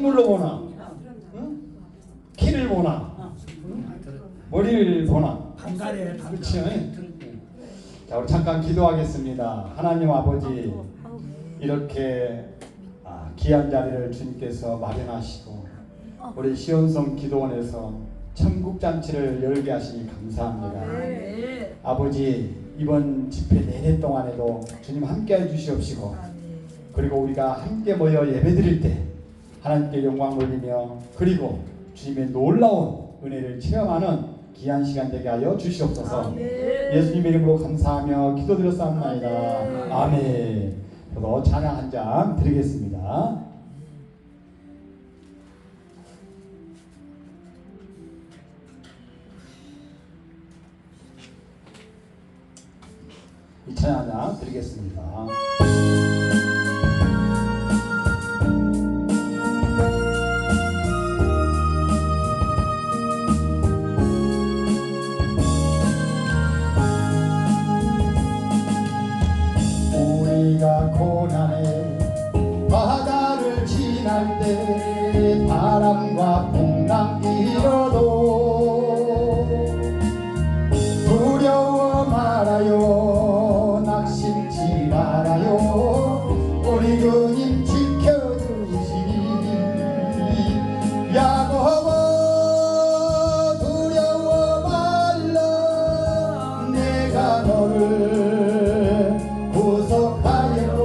인물로 보나? 응? 키를 보나? 머리를 보나? 그렇죠. 자, 우리 잠깐 기도하겠습니다. 하나님 아버지, 이렇게 귀한 자리를 주님께서 마련하시고 우리 시온성 기도원에서 천국 잔치를 열게 하시니 감사합니다. 아버지, 이번 집회 내내 동안에도 주님 함께해 주시옵시고, 그리고 우리가 함께 모여 예배드릴 때 하나님께 영광 돌리며, 그리고 주님의 놀라운 은혜를 체험하는 귀한 시간 되게 하여 주시옵소서. 예수님의 이름으로 감사하며 기도드렸사옵나이다. 아멘. 저도 찬양 한 장 드리겠습니다. 이 찬양 한 장 드리겠습니다. 우리가 고난의 바다를 지날 때 바람과 풍랑 일어도 두려워 말아요, 낙심치 말아요. 우리 주님 지켜주시니 야고보 두려워 말라, 내가 너를 구속하려고,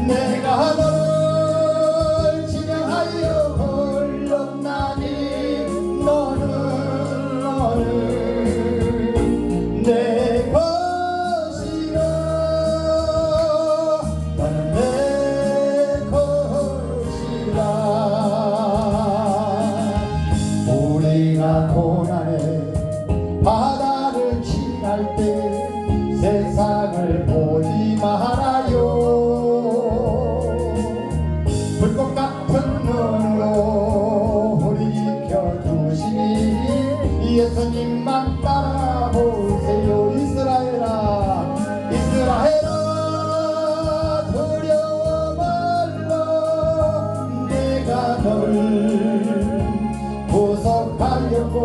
내가 너를 지명하여 불렀나니 너는 내 것이라, 너는 내 것이라. 우리가 고난의 바다를 지날 때 세상을 보지 말아요. 불꽃 같은 눈으로 우리 지켜주시니 예수님만 따라보세요. 이스라엘아, 이스라엘아, 두려워 말라, 내가 너를 구속하려고,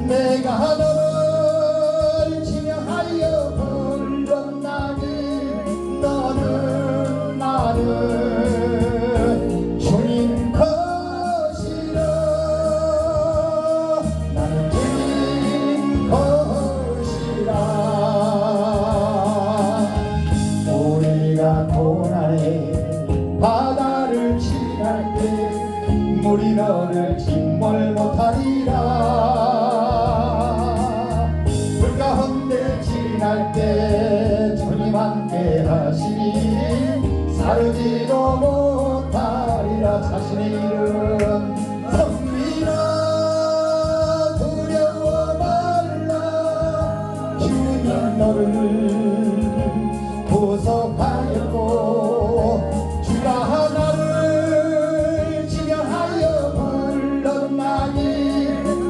내가 너를 지명하여 불렀나니 너는 나는 주님 것이라, 나는 주님 것이라. 우리가 고난의 바다를 지날 때 물이 너를 침몰 못하리라. 불 가운데 지날 때 주님 함께 하시니 사르지도 못하리라. 자신의 이름 성민아, 두려워 말라, 주님 너를 구속하였고, 주가 나를 지명하여 불렀나니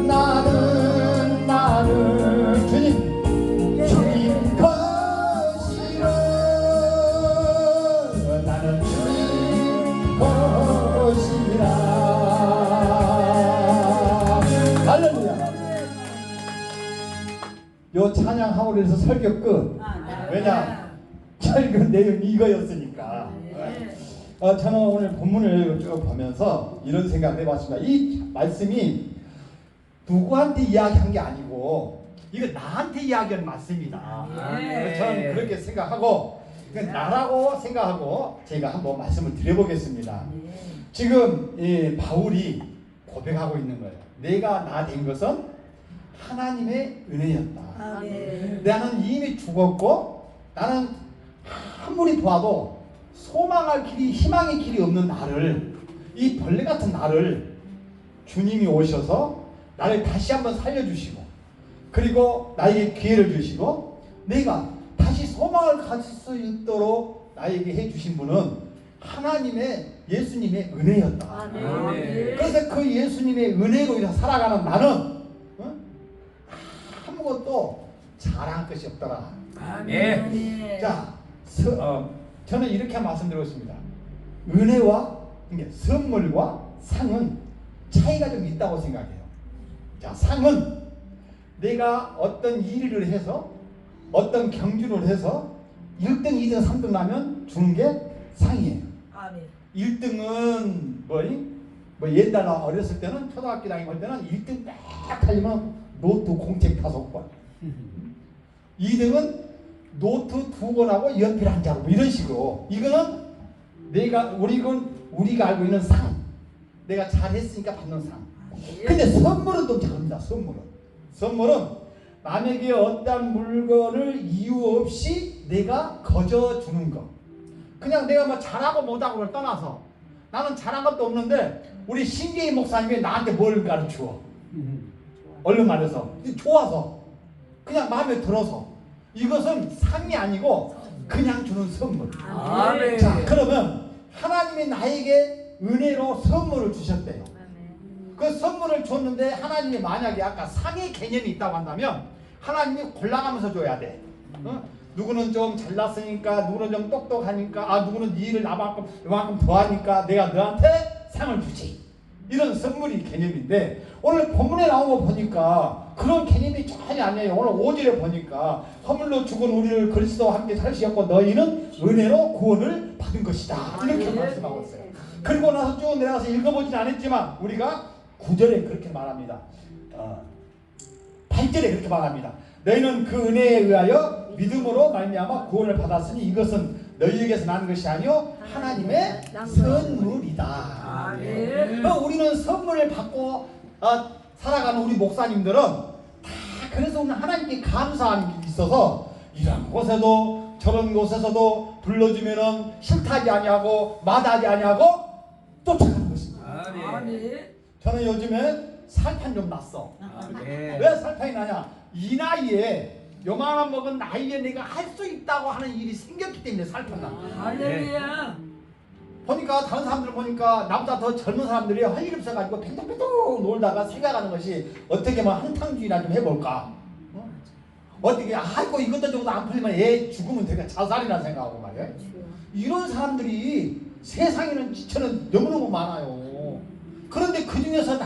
나는 주님 것이라, 나는 주님 것이라. 할렐루야. 요 찬양 하울에서 설교 끝. 왜냐? 설교 내용이 이거였으니까. 저는 오늘 본문을 쭉 보면서 이런 생각을 해봤습니다. 이 말씀이 누구한테 이야기한 게 아니고 이거 나한테 이야기한 말씀이다. 저는 그렇게 생각하고 나라고 생각하고 제가 한번 말씀을 드려보겠습니다. 지금 바울이 고백하고 있는 거예요. 내가 나 된 것은 하나님의 은혜였다. 나는 이미 죽었고, 나는 아무리 봐도 소망할 길이, 희망의 길이 없는 나를, 이 벌레 같은 나를 주님이 오셔서 나를 다시 한번 살려주시고, 그리고 나에게 기회를 주시고, 내가 다시 소망을 가질 수 있도록 나에게 해주신 분은 하나님의, 예수님의 은혜였다. 그래서 그 예수님의 은혜로 살아가는 나는 아무것도 자랑할 것이 없더라. 자, 저는 이렇게 말씀드리고 있습니다. 은혜와 그러니까 선물과 상은 차이가 좀 있다고 생각해요. 자, 상은 내가 어떤 일을 해서 어떤 경주를 해서 1등, 2등, 3등 나면 주는 게 상이에요. 1등은 뭐 옛날에 어렸을 때는 초등학교 다니고 때는 1등 딱 하려면 노트 공책 5권, 2등은 노트 2권하고 연필 1자루 뭐 이런 식으로. 이거는 우리가 알고 있는 상, 내가 잘했으니까 받는 상. 근데 선물은 또 다릅니다. 선물은 남에게 어떤 물건을 이유 없이 내가 거저 주는 거. 그냥 내가 뭐 잘하고 못하고를 떠나서 나는 잘한 것도 없는데 우리 신계희 목사님이 나한테 뭘 가르쳐? 얼른 말해서 좋아서 그냥 마음에 들어서. 이것은 상이 아니고 그냥 주는 선물. 자, 그러면 하나님이 나에게 은혜로 선물을 주셨대요. 그 선물을 줬는데 하나님이 만약에 아까 상의 개념이 있다고 한다면 하나님이 골라가면서 줘야 돼. 누구는 좀 잘났으니까, 누구는 좀 똑똑하니까, 누구는 네 일을 이만큼 더 하니까 내가 너한테 상을 주지. 이런 선물이 개념인데 오늘 본문에 나온 거 보니까 그런 개념이 전혀 아니에요. 오늘 5절에 보니까 허물로 죽은 우리를 그리스도와 함께 살리셨고 너희는 은혜로 구원을 받은 것이다. 이렇게 말씀하고 있어요. 그리고 나서 쭉 내려가서 읽어보진 않았지만 우리가 9절에 그렇게 말합니다. 8절에 그렇게 말합니다. 너희는 그 은혜에 의하여 믿음으로 말미암아 구원을 받았으니 이것은 너희에게서 나는 것이 아니요 하나님의 선물이다. 우리는 선물을 받고 살아가는 우리 목사님들은 다 그래서 오늘 하나님께 감사함이 있어서 이런 곳에도 저런 곳에서도 불러주면은 싫다지 아니하고 마다하지 아니하고 쫓아가는 것입니다. 저는 요즘에 살판 좀 났어. 왜 살판이 나냐? 이 나이에 요만한 먹은 나이에 내가 할 수 있다고 하는 일이 생겼기 때문에 살판 나. 보니까 다른 사람들 보니까 나보다 더 젊은 사람들이 할 일 없어가지고 뱅동뱅동 놀다가 생각하는 것이 어떻게 뭐 한탕주의나 좀 해볼까? 어떻게 아이고 이것도 정도 안 풀리면 애 죽으면 되게 자살이나 생각하고 말이야. 이런 사람들이 세상에는 지천은 너무너무 많아요. 그런데 그 중에서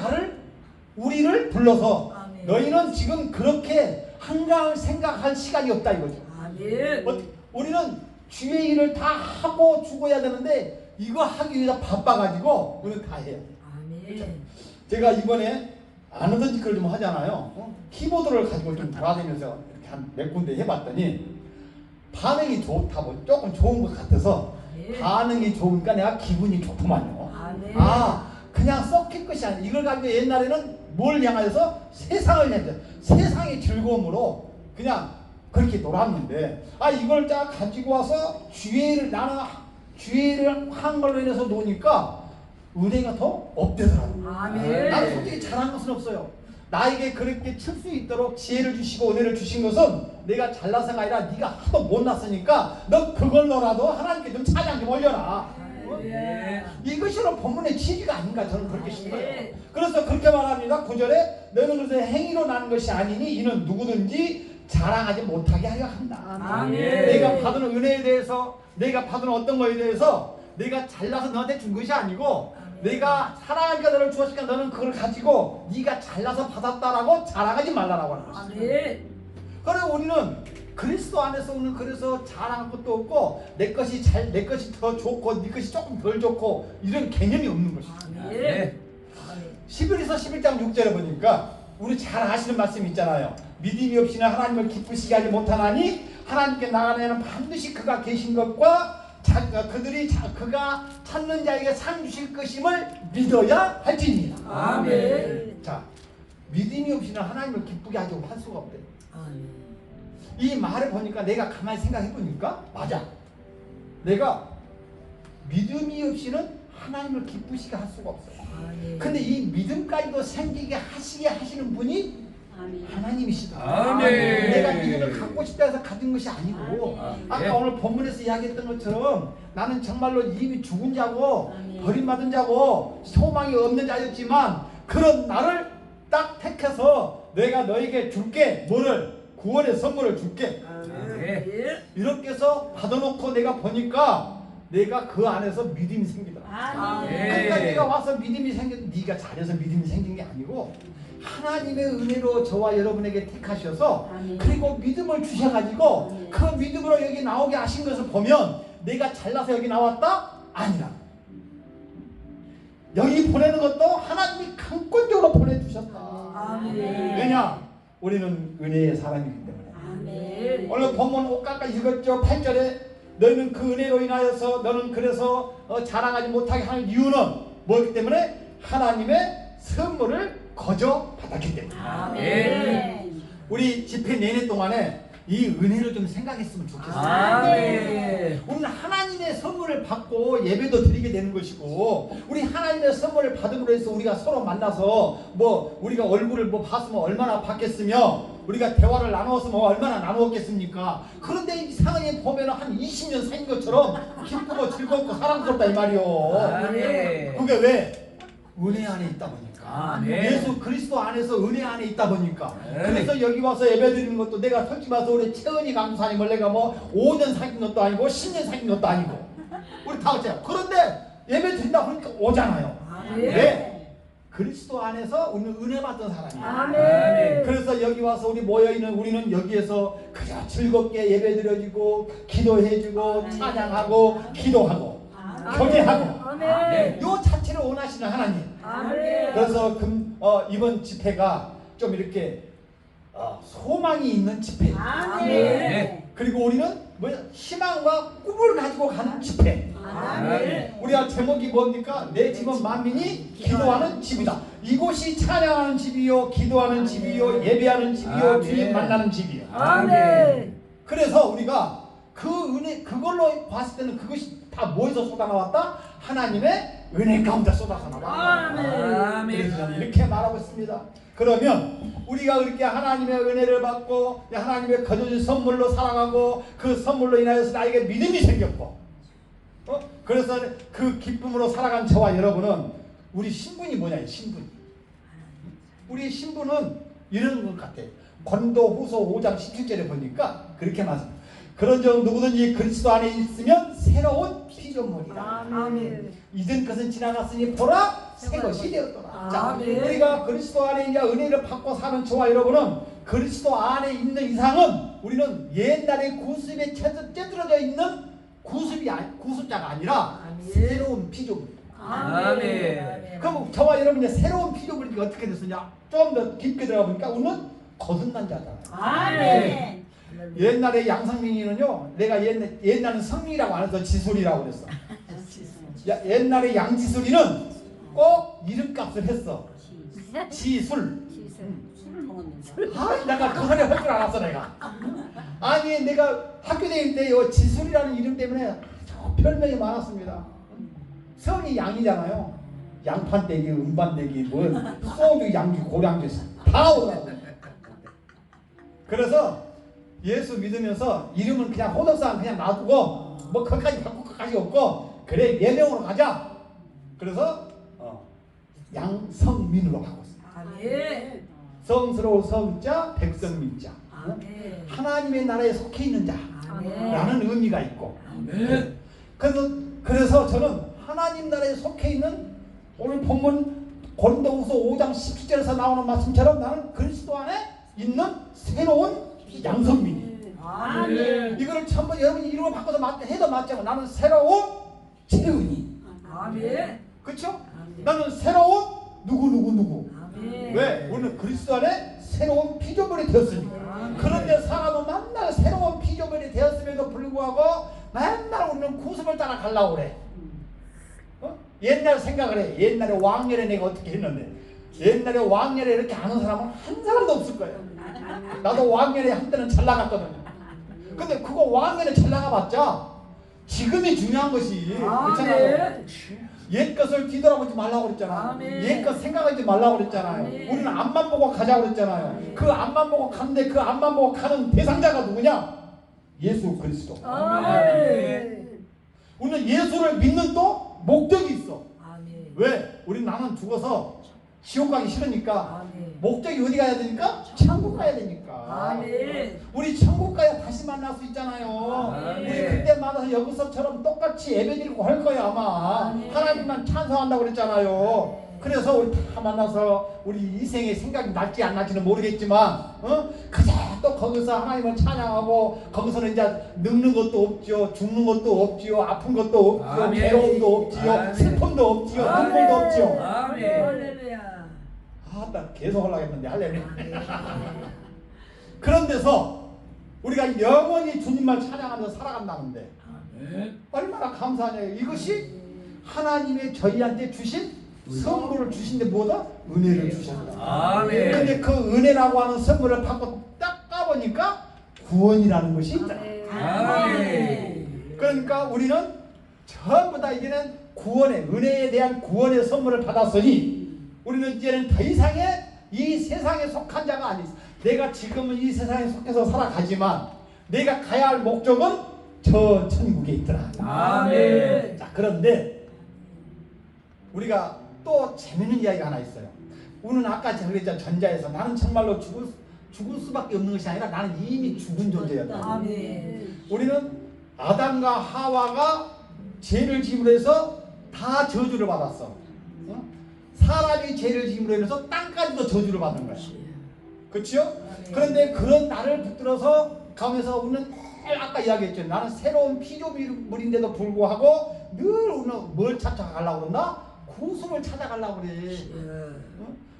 우리를 불러서 너희는 지금 그렇게 한가할 생각할 시간이 없다 이거죠. 우리는 주의 일을 다 하고 죽어야 되는데 이거 하기 위해서 바빠가지고 우리는 다 해요. 그렇죠? 제가 이번에 안 하던 짓을 좀 하잖아요. 키보드를 가지고 좀 돌아다니면서 이렇게 한 몇 군데 해봤더니 반응이 좋다고 조금 좋은 것 같아서 반응이 좋으니까 내가 기분이 좋더만요. 그냥 썩힐 것이 아니라 이걸 가지고 옛날에는 뭘 향하여서 세상을 향해서 세상의 즐거움으로 그냥 그렇게 놀았는데 이걸 딱 가지고 와서 나는 주의를 한 걸로 인해서 노니까 은혜가 더 업되더라고요. 나는 솔직히 잘한 것은 없어요. 나에게 그렇게 칠 수 있도록 지혜를 주시고 은혜를 주신 것은 내가 잘나서가 아니라 네가 하도 못났으니까 너 그걸로라도 하나님께 좀 찬양 좀 올려라. 이것이로 본문의 취지가 아닌가 저는 그렇게 싶어요. 그래서 그렇게 말합니다. 9절에 너는 그래서 행위로 나는 것이 아니니 이는 누구든지 자랑하지 못하게 하려 한다. 내가 받은 은혜에 대해서 내가 받은 어떤 거에 대해서 내가 잘나서 너한테 준 것이 아니고 내가 사랑하니까 너를 주었으니까 너는 그걸 가지고 네가 잘나서 받았다라고 자랑하지 말라라고 하는 것입니다. 그래서 우리는 그리스도 안에서 우리는 그래서 자랑할 것도 없고 내 것이 더 좋고 네 것이 조금 덜 좋고 이런 개념이 없는 것입니다. 11에서 11장 6절에 보니까 우리 잘 아시는 말씀 있잖아요. 믿음이 없이는 하나님을 기쁘시게 하지 못하나니 하나님께 나가는 반드시 그가 계신 것과 그가 찾는 자에게 상 주실 것임을 믿어야 할지니라. 자, 믿음이 없이는 하나님을 기쁘게 하지 할 수가 없대요. 이 말을 보니까 내가 가만히 생각해 보니까 맞아. 내가 믿음이 없이는 하나님을 기쁘시게 할 수가 없어요. 근데 이 믿음까지도 생기게 하시는 분이 하나님이시다. 내가 믿음을 갖고 싶다 해서 가진 것이 아니고 아까 오늘 본문에서 이야기했던 것처럼 나는 정말로 이미 죽은 자고 버림받은 자고 소망이 없는 자였지만 그런 나를 딱 택해서 내가 너에게 줄게. 구원의 선물을 줄게. 이렇게 해서 받아놓고 내가 보니까 내가 그 안에서 믿음이 생기더라. 그러니까 내가 와서 믿음이 생긴, 네가 잘해서 믿음이 생긴 게 아니고 하나님의 은혜로 저와 여러분에게 택하셔서 그리고 믿음을 주셔가지고 그 믿음으로 여기 나오게 하신 것을 보면 내가 잘나서 여기 나왔다? 아니라 여기 보내는 것도 하나님이 강권적으로 보내주셨다. 왜냐? 우리는 은혜의 사람이기 때문에. 오늘 본문 옷가까 읽었죠? 8절에 너희는 그 은혜로 인하여서 너는 그래서 자랑하지 못하게 하는 이유는 뭐기 때문에? 하나님의 선물을 거저 받았기 때문에. 우리 집회 내내 동안에 이 은혜를 좀 생각했으면 좋겠어요. 우리는 하나님의 선물을 받고 예배도 드리게 되는 것이고, 우리 하나님의 선물을 받음으로 해서 우리가 서로 만나서 뭐 우리가 얼굴을 뭐 봤으면 얼마나 봤겠으며, 우리가 대화를 나누었으면 얼마나 나누었겠습니까? 그런데 이상하게 보면 한 20년 사귄 것처럼 기쁘고 즐겁고 사랑스럽다 이 말이요. 그게 왜? 은혜 안에 있다 보니까. 예수 그리스도 안에서 은혜 안에 있다 보니까. 그래서 여기 와서 예배 드리는 것도 내가 솔직히 말해서 우리 채은이 강사님을 내가 뭐 5년 사귄 것도 아니고 10년 사귄 것도 아니고 우리 다 어째요. 그런데 예배 드린다 보니까 오잖아요. 왜? 그리스도 안에서 우리는 은혜 받던 사람이에요. 그래서 여기 와서 우리 모여있는 우리는 여기에서 그저 즐겁게 예배 드려지고 기도해주고 찬양하고 기도하고 교제하고 요 자체를 원하시는 하나님. 그래서 이번 집회가 좀 이렇게 소망이 있는 집회. 그리고 우리는 희망과 꿈을 가지고 가는 집회. 우리가 제목이 뭡니까? 내 집은 만민이 기도하는 집이다. 이곳이 찬양하는 집이요, 기도하는 집이요, 예배하는 집이요, 주님 만나는 집이요. 그래서 우리가 그 은혜, 그걸로 봤을 때는 그것이 다 뭐에서 쏟아나왔다? 하나님의 은혜 가운데 쏟아서 나왔다. 그래서 저는 이렇게 말하고 있습니다. 그러면 우리가 그렇게 하나님의 은혜를 받고 하나님의 거저준 선물로 살아가고 그 선물로 인하여서 나에게 믿음이 생겼고 그래서 그 기쁨으로 살아간 저와 여러분은 우리 신분이 뭐냐? 신분. 우리 신분은 이런 것 같아요. 고린도후서 5장 17절에 보니까 그렇게 말합니다. 그런즉 누구든지 그리스도 안에 있으면 새로운 피조물이라. 이전 것은 지나갔으니 보라 새 것이 되었더라. 자, 우리가 그리스도 안에 이제 은혜를 받고 사는 저와 여러분은 그리스도 안에 있는 이상은 우리는 옛날에 구습에 찌들어져 있는 구습자가 아니라 새로운 피조물이다. 그럼 저와 여러분이 새로운 피조물이 어떻게 됐느냐? 좀 더 깊게 들어가 보니까 우리는 거듭난 자잖아요. 옛날에 양성민이는요, 내가 옛날은 성민이라고 안 해서 지술이라고 그랬어. 옛날에 양지술이는 꼭 이름값을 했어. 지술. 내가 그 소리 할 줄 알았어 내가. 아니 내가 학교 다닐 때 요 지술이라는 이름 때문에 별명이 많았습니다. 성이 양이잖아요. 양판대기, 음반대기, 뭐 소주, 양주, 고량주 다 오라고. 그래서 예수 믿으면서 이름은 그냥 호덕상 그냥 놔두고 뭐 그까지 바꿀 것까지 없고 그래 예명으로 가자. 그래서 양성민으로 바꿨습니다. 성스러운 성자, 백성민자. 하나님의 나라에 속해 있는 자라는 의미가 있고. 그래서 저는 하나님 나라에 속해 있는 오늘 본문 고린도후서 5장 17절에서 나오는 말씀처럼 나는 그리스도 안에 있는 새로운 양성민이. 이거를 전부 여러분이 이름을 바꿔서 해도 맞잖아. 나는 새로운 채은이. 그렇죠? 나는 새로운 누구. 왜? 우리는 그리스도 안에 새로운 피조물이 되었으니까. 그런데 사람은 맨날 새로운 피조물이 되었음에도 불구하고 맨날 우리는 구습을 따라 가려고 그래. 옛날 생각을 해. 옛날에 왕년에 내가 어떻게 했는데. 옛날에 왕년에 이렇게 아는 사람은 한 사람도 없을 거예요. 나도 왕년에 한때는 잘 나갔거든요. 근데 그거 왕년에 잘 나가봤자 지금이 중요한 것이 그렇잖아요. 옛 것을 뒤돌아보지 말라고 그랬잖아요. 옛 것 생각하지 말라고 그랬잖아요. 우리는 앞만 보고 가자고 그랬잖아요. 그 앞만 보고 가는데 그 앞만 보고 가는 대상자가 누구냐? 예수 그리스도. 우리는 예수를 믿는 또 목적이 있어. 왜? 우리 나는 죽어서 지옥 가기 싫으니까 목적이 어디 가야 되니까? 천국 가야 되니까. 우리 천국 가야 다시 만날 수 있잖아요. 우리 그때 만나서 여기서처럼 똑같이 예배드리고 할 거야 아마. 하나님만 찬송한다고 그랬잖아요. 그래서 우리 다 만나서 우리 인생의 생각이 날지 안 날지는 모르겠지만 그저 또 거기서 하나님을 찬양하고 거기서는 이제 늙는 것도 없지요, 죽는 것도 없지요, 아픈 것도 없지요, 괴로움도 없지요, 슬픔도 없지요, 눈물도 없지요. 나 계속 하려고 했는데 할래네. 그런 데서 우리가 영원히 주님만 찬양하면서 살아간다는데 얼마나 감사하냐요. 이것이 하나님의 저희한테 주신 선물을 주신데 뭐다? 은혜를 주셨다. 그런데 그 은혜라고 하는 선물을 받고 딱 까보니까 구원이라는 것이 있잖아. 그러니까 우리는 전부 다 이제는 구원의 은혜에 대한 구원의 선물을 받았으니 우리는 이제는 더 이상의 이 세상에 속한 자가 아니지. 내가 지금은 이 세상에 속해서 살아가지만 내가 가야 할 목적은 저 천국에 있더라. 아멘. 자, 그런데 우리가 또 재밌는 이야기가 하나 있어요. 우리는 아까 제가 그랬잖아요. 전자에서 나는 정말로 죽을 수밖에 없는 것이 아니라 나는 이미 죽은 존재였다. 아멘. 우리는 아담과 하와가 죄를 지음으로 해서 다 저주를 받았어. 사람이 죄를 지음으로 인해서 땅까지도 저주를 받는 거야. 그렇죠? 그런데 그런 나를 붙들어서 가면서 우리는 아까 이야기했죠. 나는 새로운 피조물인데도 불구하고 늘 우리는 뭘 찾아가려고 그러나? 구속을 찾아가려고 그래.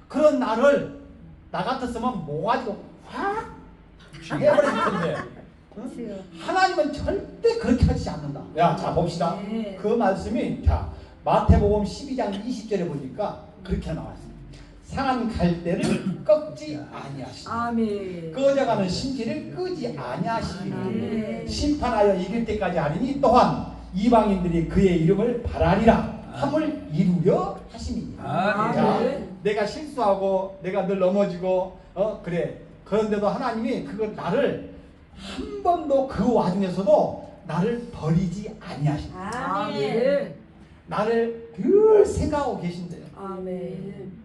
그런 나를 나 같았으면 모가지고 확 해버릴 텐데 하나님은 절대 그렇게 하지 않는다. 야, 자 봅시다. 그 말씀이 자 마태복음 12장 20절에 보니까 그렇게 나왔습니다. 상한 갈대를 꺾지 아니하시니 꺼져가는 심지를 끄지 아니하시니 심판하여 이길 때까지 하리니 또한 이방인들이 그의 이름을 바라리라 함을 이루려 하심이니라. 자, 내가 실수하고 내가 늘 넘어지고 그래. 그런데도 하나님이 그걸 나를 한 번도 그 와중에서도 나를 버리지 아니하신다. 나를 늘 생각하고 계신대요.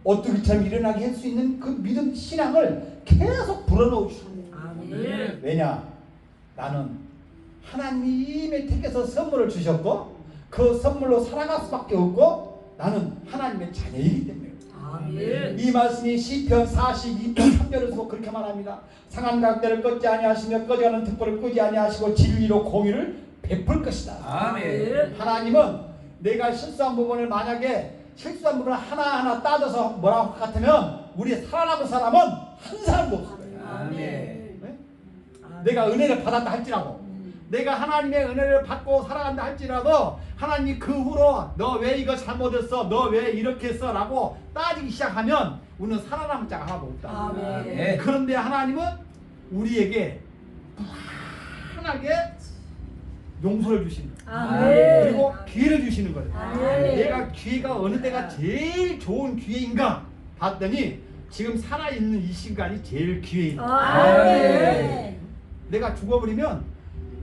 오뚜기처럼 일어나게 할 수 있는 그 믿음 신앙을 계속 불어넣으십니다. 왜냐? 나는 하나님이 이미 택해서 선물을 주셨고 그 선물로 살아갈 수밖에 없고 나는 하나님의 자녀이기 때문에. 이 말씀이 시편 42편 3절에서 그렇게 말합니다. 상한 갈대를 꺾지 아니하시며 꺼져가는 등불을 끄지 아니하시고 진리로 공의를 베풀 것이다. 하나님은 내가 실수한 부분을 만약에 실수한 부분을 하나하나 따져서 뭐라고 같으면 우리 살아남은 사람은 한 사람도 없을 거예요. 네? 내가 은혜를 받았다 할지라도 내가 하나님의 은혜를 받고 살아간다 할지라도 하나님이 그 후로 너 왜 이거 잘못했어? 너 왜 이렇게 했어? 라고 따지기 시작하면 우리는 살아남을 자가 하나도 없다. 그런데 하나님은 우리에게 편하게 용서를 주시는 거예요. 그리고 기회를 주시는 거예요. 내가 기회가 어느 때가 제일 좋은 기회인가 봤더니 지금 살아있는 이 시간이 제일 기회입니다. 내가 죽어버리면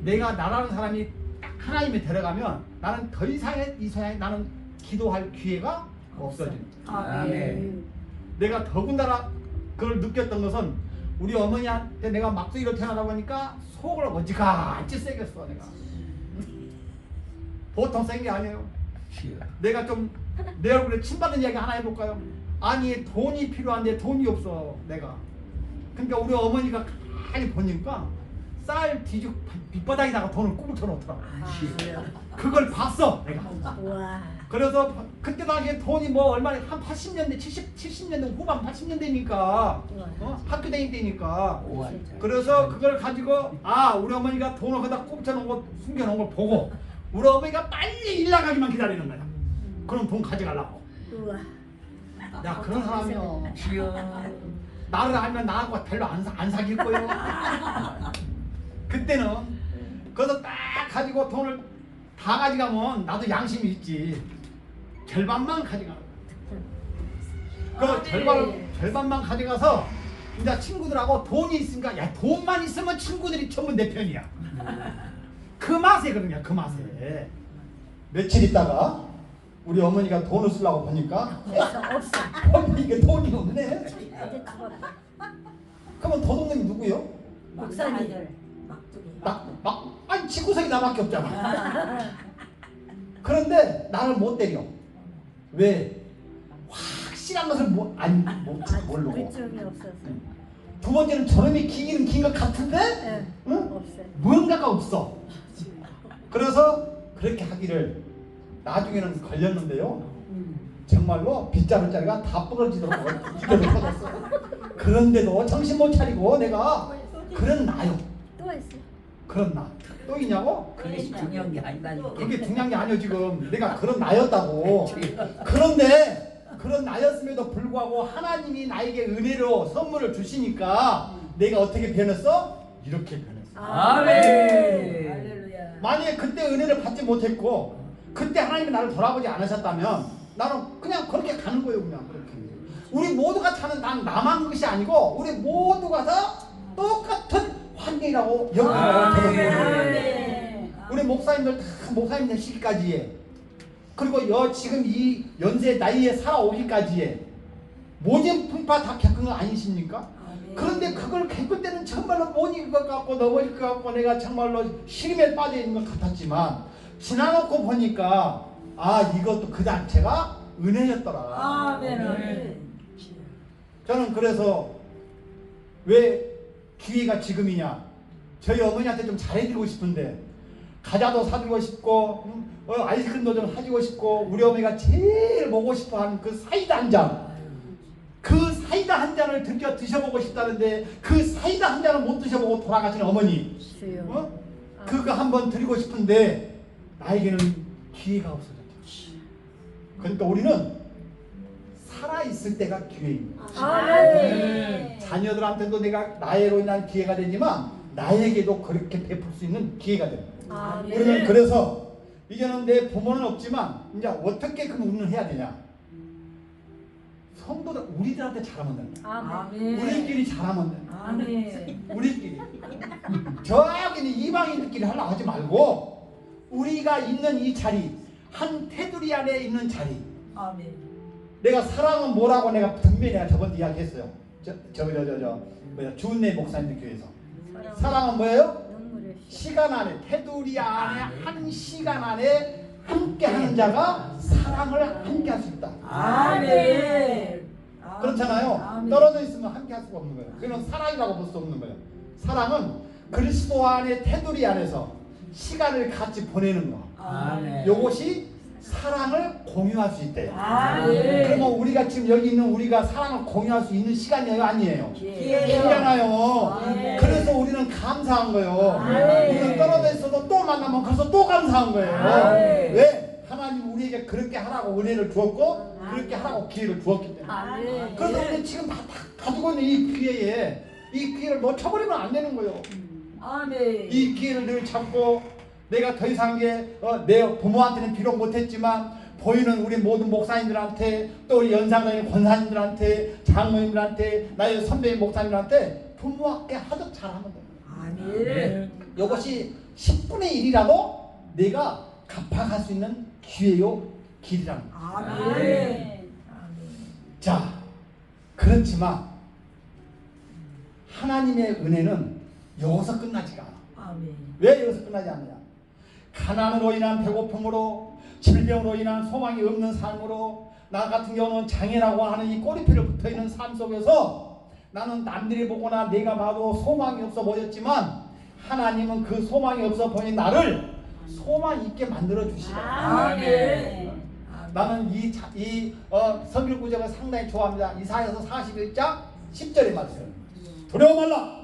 내가 나라는 사람이 하나님이 데려가면 나는 더 이상의 이 세상에 나는 기도할 기회가 없어집니다. 내가 더군다나 그걸 느꼈던 것은 우리 어머니한테 내가 막둥이로 태어나다 보니까 속을 어찌같이 세겠어. 내가 보통 센 게 아니에요. 내가 좀 내 얼굴에 침 받은 이야기 하나 해볼까요? 아니 돈이 필요한데 돈이 없어 내가. 그러니까 우리 어머니가 가만히 보니까 쌀 뒤죽 빗바닥에다가 돈을 꾹 쳐놓더라고. 그걸 봤어 내가. 그래서 그때 당시에 돈이 뭐 얼마나 한 80년대 70년대 후반 80년대니까 학교 다닐 때니까. 그래서 그걸 가지고 우리 어머니가 돈을 거기다 꾹 쳐놓은 거 숨겨놓은 걸 보고 우리 어머니가 빨리 일 나가기만 기다리는 거야. 그럼 돈 가져가려고. 야 그런 사람이요. 나를 알면 나하고 별로 안 사귈 거예요. 그때는 그래서 딱 가지고 돈을 다 가져가면 나도 양심이 있지. 절반만 가져가. 그 절반만 가져가서 이제 친구들하고 돈이 있으니까 야 돈만 있으면 친구들이 전부 내 편이야. 그 맛에 그러냐 그 맛에. 며칠 있다가 우리 어머니가 돈을 쓰려고 보니까 없어. 이게 돈이 없네. 이제 죽었다. 그러면 도둑놈이 누구요? 목사님. 아니 집구석이 나밖에 없잖아. 그런데 나를 못 때려. 왜? 확실한 것을 모르고. 그쪽이 없어서. 두 번째는 저놈이 기기는 긴 것 같은데 네. 응? 없어요. 무언가가 없어. 그래서 그렇게 하기를 나중에는 걸렸는데요. 정말로 빗자루짜리가 다 부러지도록 기계로 터졌어. 그런데도 정신 못 차리고 내가 그런 나요. 또 있어. 그런 나. 또 있냐고? 그게 중요한 게 아니다니까. 그게 중요한 게 아니요 지금. 내가 그런 나였다고. 그런데 그런 나였음에도 불구하고 하나님이 나에게 은혜로 선물을 주시니까 내가 어떻게 변했어? 이렇게 변했어. 아멘. 할렐루야. 만약에 그때 은혜를 받지 못했고 그때 하나님이 나를 돌아보지 않으셨다면 나는 그냥 그렇게 가는 거예요. 그냥 그렇게. 우리 모두가 사는 난 나만 것이 아니고 우리 모두가 다 똑같은 환경이라고 여기서 아멘. 우리 목사님들 다 목사님 되시기까지에 그리고 지금 이 연세 나이에 살아오기까지에 모진 풍파 다 겪은 거 아니십니까? 그런데 그걸 겪을 때는 정말로 못 이길 것 같고 넘어질 것 같고 내가 정말로 시름에 빠져 있는 것 같았지만 지나놓고 보니까 이것도 그 자체가 은혜였더라. 아멘. 저는 그래서 왜 기회가 지금이냐, 저희 어머니한테 좀 잘해드리고 싶은데 과자도 사주고 싶고 아이스크림도 좀 사주고 싶고 우리 어머니가 제일 먹고 싶어하는 그 사이다 한 잔, 그 사이다 한 잔을 드셔보고 싶다는데 그 사이다 한 잔을 못 드셔보고 돌아가신 어머니, 그거 한번 드리고 싶은데 나에게는 기회가 없어졌죠. 그러니까 우리는 살아있을 때가 기회입니다. 아멘. 자녀들한테도 내가 나로 인한 기회가 되지만 나에게도 그렇게 베풀 수 있는 기회가 됩니다. 아멘. 우리는 그래서 이제는 내 부모는 없지만 이제 어떻게 그 운을 해야 되냐? 성도들 우리들한테 잘하면 된다. 아멘. 우리끼리 잘하면 된다. 아멘. 우리끼리. 저기는 이방인들끼리 하려고 하지 말고 우리가 있는 이 자리, 한 테두리 안에 있는 자리. 아멘. 내가 사랑은 뭐라고 내가 분명히 내가 저번에 이야기했어요. 주은내 목사님 교회에서. 사랑은 뭐예요? 눈물의 시간 안에, 테두리 안에 한 시간 안에 함께 하는 자가 사랑을 함께 할 수 있다. 아멘. 그렇잖아요. 아멘. 떨어져 있으면 함께 할 수가 없는 거예요. 그건 사랑이라고 볼 수 없는 거예요. 사랑은 그리스도 안에 테두리 안에서 시간을 같이 보내는 거. 아멘. 요것이 사랑을 공유할 수 있대요. 아멘. 그러면 우리가 지금 여기 있는 우리가 사랑을 공유할 수 있는 시간이에요, 아니에요? 기회예요. 기회잖아요. 아멘. 그래서 우리는 감사한 거예요. 아멘. 우리는 떨어져 있어도 또 만나면 그래서 또 감사한 거예요. 아멘. 왜? 하나님 우리에게 그렇게 하라고 은혜를 주었고 그렇게 하라고 기회를 주었기 때문에. 아멘. 그래서 우리 지금 다 가지고 있는 이 기회에 이 기회를 놓쳐버리면 안 되는 거예요. 아멘. 이 기회를 늘 잡고 내가 더 이상 내 부모한테는 비록 못했지만 보이는 우리 모든 목사님들한테 또 우리 연상당의 권사님들한테 장로님들한테 나의 선배인 목사님들한테 부모께 하듯 잘하면 됩니다. 아멘. 이것이 10분의 1이라도 내가 갚아갈 수 있는 기회요 길이라는 거예요. 아멘. 자, 그렇지만 하나님의 은혜는 여기서 끝나지가 않아. 아멘. 왜 여기서 끝나지 않느냐? 가난으로 인한 배고픔으로, 질병으로 인한 소망이 없는 삶으로, 나 같은 경우는 장애라고 하는 이 꼬리표를 붙어있는 삶 속에서 나는 남들이 보거나 내가 봐도 소망이 없어 보였지만 하나님은 그 소망이 없어 보인 나를 소망 있게 만들어 주시라. 아멘. 나는 이 성경 구절을 상당히 좋아합니다. 이사야서 41장 10절의 말씀. 두려워 말라.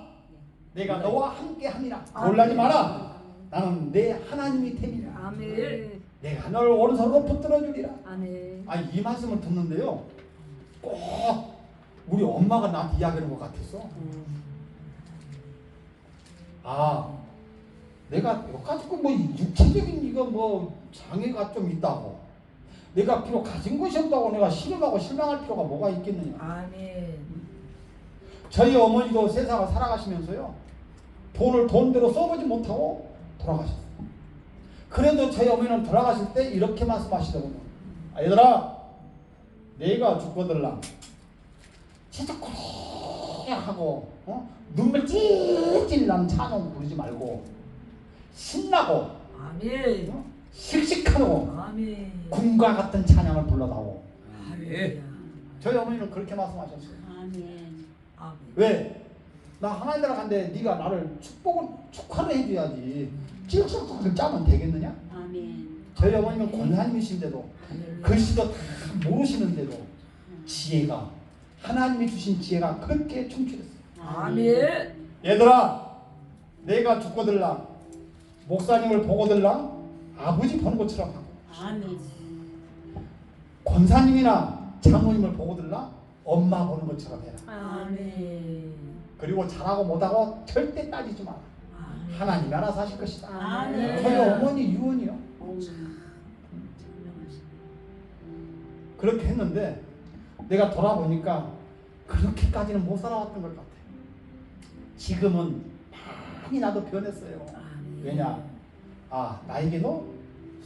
내가 너와 함께 함이라. 놀라지 마라. 나는 내 하나님이 됨이라. 아멘. 내가 너를 오른손으로 붙들어 주리라. 아멘. 이 말씀을 듣는데요, 꼭 우리 엄마가 나한테 이야기하는 것 같았어. 내가 가지고 뭐 육체적인 이거 뭐 장애가 좀 있다고, 내가 비록 가진 것이 없다고 내가 실망하고 실망할 필요가 뭐가 있겠느냐. 아멘. 저희 어머니도 세상을 살아가시면서요, 돈을 돈대로 써보지 못하고 돌아가셨어요. 그래도 저희 어머니는 돌아가실 때 이렇게 말씀하시더군요. 얘들아, 내가 죽거들라 진짜 그래 하고 눈물 찔찔 난 찬송 부르지 말고 신나고 아멘. 씩씩하고 아멘. 군과 같은 찬양을 불러다오. 아멘. 저희 어머니는 그렇게 말씀하셨어요. 아멘. 아멘. 왜? 나 하나님 나라 간데 네가 나를 축하를 해줘야지 찔찔 짜면 되겠느냐? 아멘. 저희 어머니는 권사님이신데도 글씨도 다 모르시는데도 지혜가 하나님이 주신 지혜가 그렇게 충실했어요. 아멘. 얘들아, 내가 죽거들라 목사님을 보고들라 아버지 보는 것처럼 하고, 아멘. 권사님이나 장모님을 보고들라 엄마 보는 것처럼 해라. 아멘. 그리고 잘하고 못하고 절대 따지지 마라. 아멘. 하나님이 알아서 하실 것이다. 아멘. 저희 어머니 유언이요. 그렇게 했는데 내가 돌아보니까 그렇게까지는 못 살아왔던 것 같아. 지금은 많이 나도 변했어요. 왜냐? 나에게도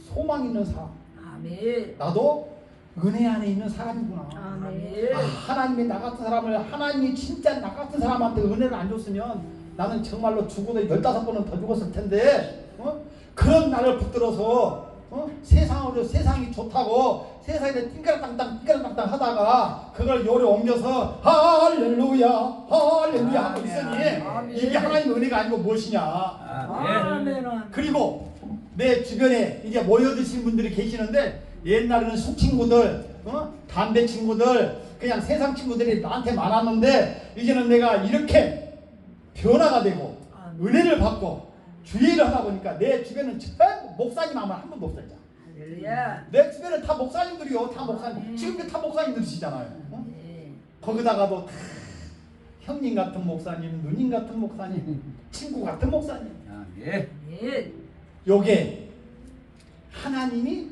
소망 있는 사람, 아멘. 나도 은혜 안에 있는 사람이구나. 아멘. 하나님이 나 같은 사람을, 하나님이 진짜 나 같은 사람한테 은혜를 안 줬으면 나는 정말로 죽어도 15번은 더 죽었을 텐데, 그런 나를 붙들어서 세상이 좋다고 세상에 띵가랑땅땅 하다가 그걸 요리 옮겨서 할렐루야 하고 있으니 이게 하나님 은혜가 아니고 무엇이냐. 아멘. 그리고 내 주변에 이제 모여드신 분들이 계시는데, 옛날에는 술 친구들, 담배 친구들, 그냥 세상 친구들이 나한테 많았는데, 이제는 내가 이렇게 변화가 되고 은혜를 받고 주의를 하다 보니까 내 주변은 전부 목사님 하면 한 분도 없어요. 할렐루야. 내 주변은 다 목사님들이요. 다 목사님. 지금도 다 목사님들이시잖아요. 거기다가도 다 형님 같은 목사님, 누님 같은 목사님, 친구 같은 목사님. 아멘. 아멘. 요게 하나님이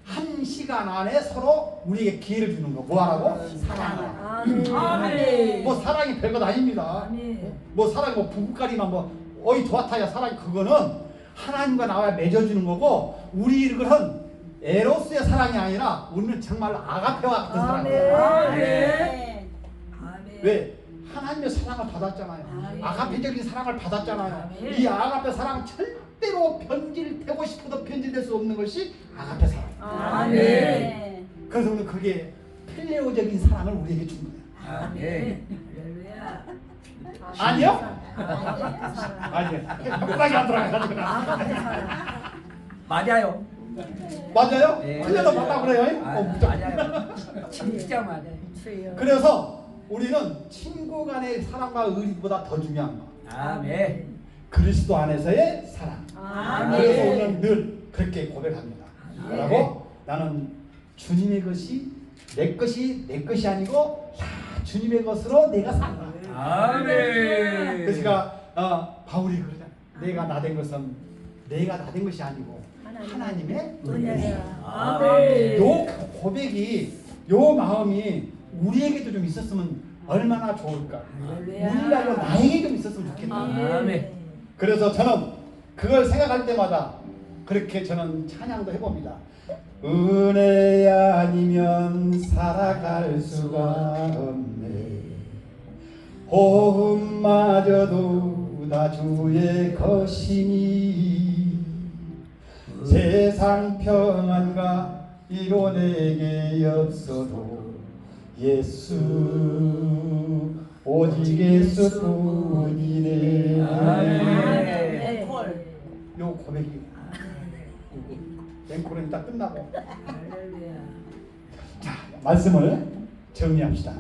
한 시간 안에 서로 우리에게 기회를 주는 거. 뭐 하라고? 사랑을. 아멘. 아멘. 뭐 사랑이 별것 아닙니다. 아멘. 뭐 사랑이 뭐 부부까지만 뭐 어이 도와타야 사랑이, 그거는 하나님과 나와 맺어주는 거고, 우리 이것은 에로스의 사랑이 아니라 우리는 정말 아가페와 같은 사랑이에요. 아멘. 아멘. 왜? 하나님의 사랑을 받았잖아요. 아멘. 아가페적인 사랑을 받았잖아요. 아멘. 이 아가페 사랑 절대로 변질되고 싶어도 변질될 수 없는 것이 아가페 사랑. 아멘. 그래서 우리는 그게 필레오적인 사랑을 우리에게 준 거예요. 아멘. 할렐루야. 아니요? 아니요. 끝까지 안 들어가가지고. 맞아요. 맞아요? 네. 틀려도 맞다 그래요? 무조건. 맞아요. 진짜 맞아요. 그래서 우리는 친구 간의 사랑과 의리보다 더 중요한 거, 아멘. 그리스도 안에서의 사랑. 아멘. 그래서 우리는 늘 그렇게 고백합니다. 아멘. 뭐라고? 나는 주님의 것이 내 것이 아니고 다 주님의 것으로 내가 산다. 아멘. 그러니까 바울이 그러잖아. 내가 나된 것은 내가 나된 것이 아니고 하나님의 은혜야. 아멘. 요 고백이, 요 마음이 우리에게도 좀 있었으면 얼마나 좋을까. 우리가 나에게 좀 있었으면 좋겠다. 아멘. 그래서 저는 그걸 생각할 때마다 그렇게 저는 찬양도 해봅니다. 은혜 아니면 살아갈 수가 없네. 호흡마저도 다 주의 것이니 세상 평안과 이로 내게 없어도 예수 오직 예수뿐이네. 아멘. 요 고백이 앵콜은 이따 끝나고. 할렐루야. 자, 말씀을 정리합시다.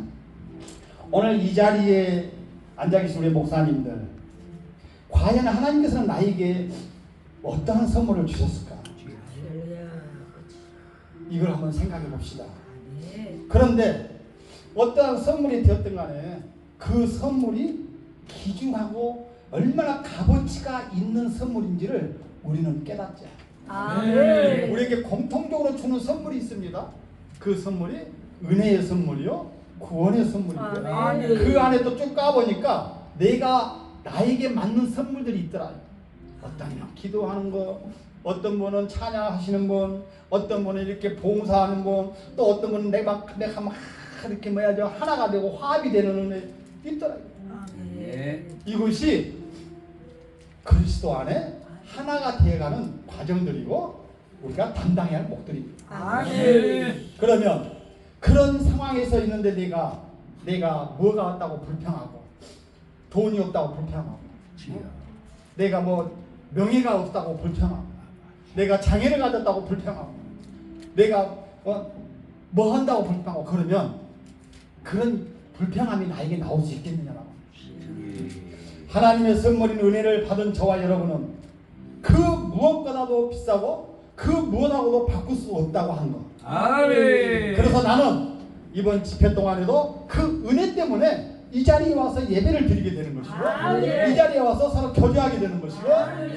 오늘 이 자리에 앉아 계신 우리 목사님들, 과연 하나님께서는 나에게 어떠한 선물을 주셨을까? 할렐루야. 이걸 한번 생각해 봅시다. 아멘. 그런데 어떠한 선물이 되었든 간에 그 선물이 귀중하고 얼마나 값어치가 있는 선물인지를 우리는 깨닫자. 아멘. 우리에게 공통적으로 주는 선물이 있습니다. 그 선물이 은혜의 선물이요, 구원의 선물이고요. 아멘. 그 안에 또 쭉 까보니까 나에게 맞는 선물들이 있더라. 어떠냐? 기도하는 거, 어떤 분은 찬양하시는 분, 어떤 분은 이렇게 봉사하는 분, 또 어떤 분은 내가 막 이렇게 하나가 되고 화합이 되는 은혜 있더라고요. 네. 이것이 그리스도 안에 하나가 되어가는 과정들이고 우리가 담당해야 할 목들입니다. 네. 그러면 그런 상황에서 있는데 내가 뭐가 왔다고 불평하고 돈이 없다고 불평하고 내가 뭐 명예가 없다고 불평하고 내가 장애를 가졌다고 불평하고 내가 뭐 한다고 불평하고 그러면 그런 불평함이 나에게 나올 수 있겠느냐라고. 하나님의 선물인 은혜를 받은 저와 여러분은 그 무엇보다도 비싸고 그 무엇하고도 바꿀 수 없다고 한 것. 아멘. 그래서 나는 이번 집회 동안에도 그 은혜 때문에 이 자리에 와서 예배를 드리게 되는 것이고 이 자리에 와서 서로 교제하게 되는 것이고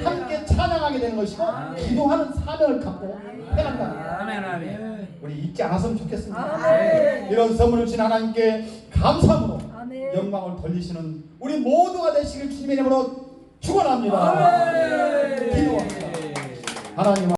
함께 찬양하게 되는 것이고 기도하는 사명을 갖고 해간다. 아멘. 아멘. 우리 잊지 않았으면 좋겠습니다. 아멘. 이런 선물을 주신 하나님께 감사함으로 아멘. 영광을 돌리시는 우리 모두가 되시길 주님의 이름으로 축원합니다. 아멘. 기도합니다. 하나님